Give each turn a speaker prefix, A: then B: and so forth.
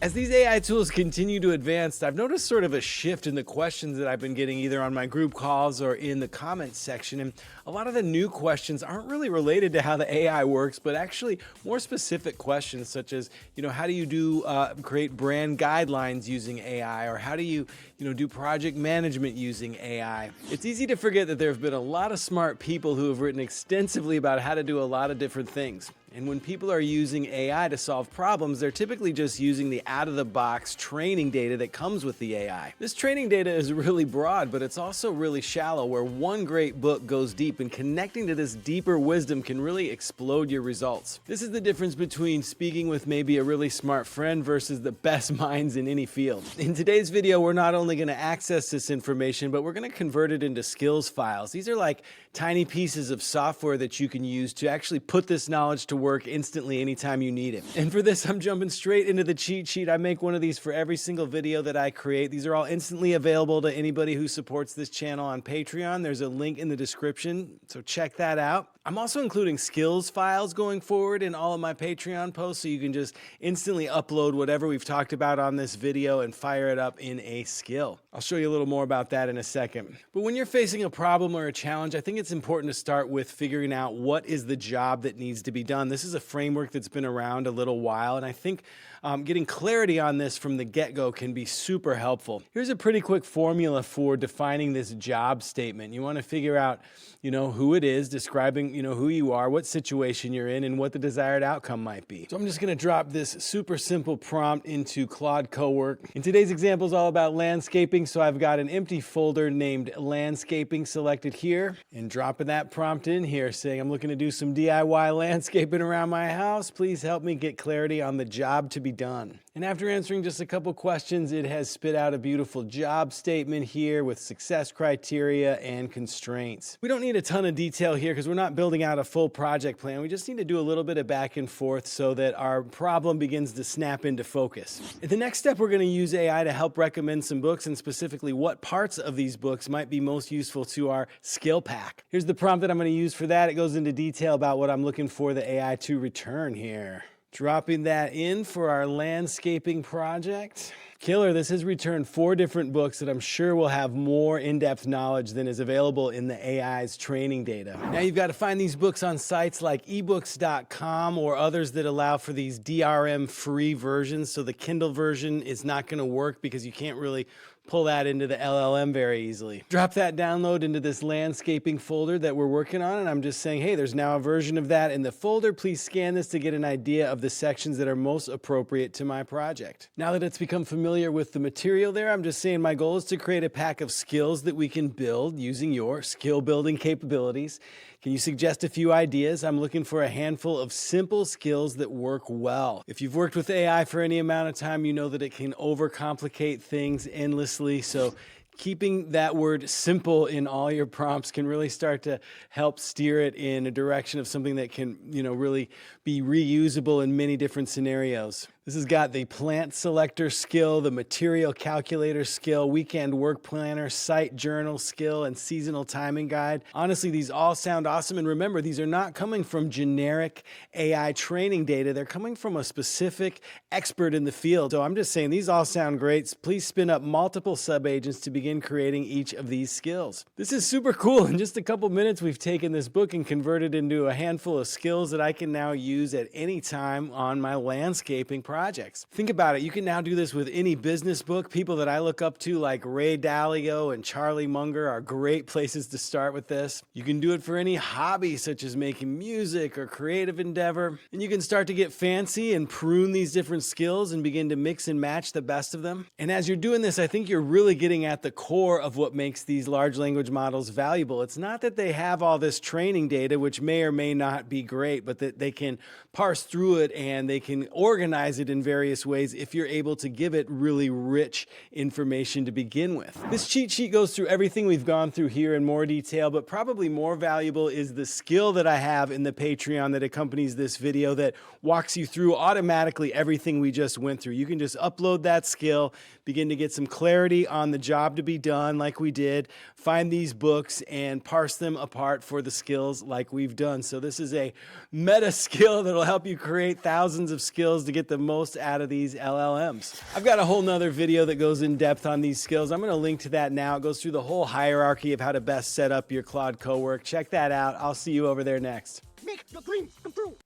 A: As these AI tools continue to advance, I've noticed sort of a shift in the questions that I've been getting either on my group calls or in the comments section. And a lot of the new questions aren't really related to how the AI works, but actually more specific questions such as, how do you create brand guidelines using AI? Or how do you, do project management using AI? It's easy to forget that there have been a lot of smart people who have written extensively about how to do a lot of different things. And when people are using AI to solve problems, they're typically just using the out-of-the-box training data that comes with the AI. This training data is really broad, but it's also really shallow, where one great book goes deep, and connecting to this deeper wisdom can really explode your results. This is the difference between speaking with maybe a really smart friend versus the best minds in any field. In today's video, we're not only going to access this information, but we're going to convert it into skills files. These are like tiny pieces of software that you can use to actually put this knowledge to work instantly anytime you need it. And for this, I'm jumping straight into the cheat sheet. I make one of these for every single video that I create. These are all instantly available to anybody who supports this channel on Patreon. There's a link in the description, so check that out. I'm also including skills files going forward in all of my Patreon posts, so you can just instantly upload whatever we've talked about on this video and fire it up in a skill. I'll show you a little more about that in a second. But when you're facing a problem or a challenge, I think it's important to start with figuring out what is the job that needs to be done. This is a framework that's been around a little while, and I think getting clarity on this from the get-go can be super helpful. Here's a pretty quick formula for defining this job statement. You want to figure out, who it is, describing, who you are, what situation you're in, and what the desired outcome might be. So I'm just going to drop this super simple prompt into Claude Cowork. And today's example is all about landscaping, so I've got an empty folder named landscaping selected here, and dropping that prompt in here saying, I'm looking to do some DIY landscaping around my house. Please help me get clarity on the job to be done. And after answering just a couple questions, it has spit out a beautiful job statement here with success criteria and constraints. We don't need a ton of detail here because we're not building out a full project plan. We just need to do a little bit of back and forth so that our problem begins to snap into focus. In the next step, we're going to use AI to help recommend some books, and specifically what parts of these books might be most useful to our skill pack. Here's the prompt that I'm going to use for that. It goes into detail about what I'm looking for the AI to return here. Dropping that in for our landscaping project. Killer, this has returned 4 different books that I'm sure will have more in-depth knowledge than is available in the AI's training data. Now you've got to find these books on sites like ebooks.com or others that allow for these DRM-free versions, so the Kindle version is not going to work because you can't really pull that into the LLM very easily. Drop that download into this landscaping folder that we're working on, and I'm just saying, hey, there's now a version of that in the folder. Please scan this to get an idea of the sections that are most appropriate to my project. Now that it's become familiar with the material there, I'm just saying my goal is to create a pack of skills that we can build using your skill building capabilities. Can you suggest a few ideas? I'm looking for a handful of simple skills that work well. If you've worked with AI for any amount of time, you know that it can overcomplicate things endlessly. So keeping that word simple in all your prompts can really start to help steer it in a direction of something that can, really be reusable in many different scenarios. This has got the plant selector skill, the material calculator skill, weekend work planner, site journal skill, and seasonal timing guide. Honestly, these all sound awesome. And remember, these are not coming from generic AI training data. They're coming from a specific expert in the field. So I'm just saying these all sound great. Please spin up multiple subagents to begin creating each of these skills. This is super cool. In just a couple minutes, we've taken this book and converted it into a handful of skills that I can now use at any time on my landscaping projects. Think about it. You can now do this with any business book. People that I look up to like Ray Dalio and Charlie Munger are great places to start with this. You can do it for any hobby such as making music or creative endeavor. And you can start to get fancy and prune these different skills and begin to mix and match the best of them. And as you're doing this, I think you're really getting at the core of what makes these large language models valuable. It's not that they have all this training data, which may or may not be great, but that they can parse through it and they can organize it in various ways if you're able to give it really rich information to begin with. This cheat sheet goes through everything we've gone through here in more detail, but probably more valuable is the skill that I have in the Patreon that accompanies this video that walks you through automatically everything we just went through. You can just upload that skill, begin to get some clarity on the job to be done like we did, find these books and parse them apart for the skills like we've done. So this is a meta skill that'll help you create thousands of skills to get the most out of these LLMs. I've got a whole nother video that goes in depth on these skills. I'm going to link to that now. It goes through the whole hierarchy of how to best set up your Claude Cowork. Check that out. I'll see you over there next.
B: Make your dreams come true.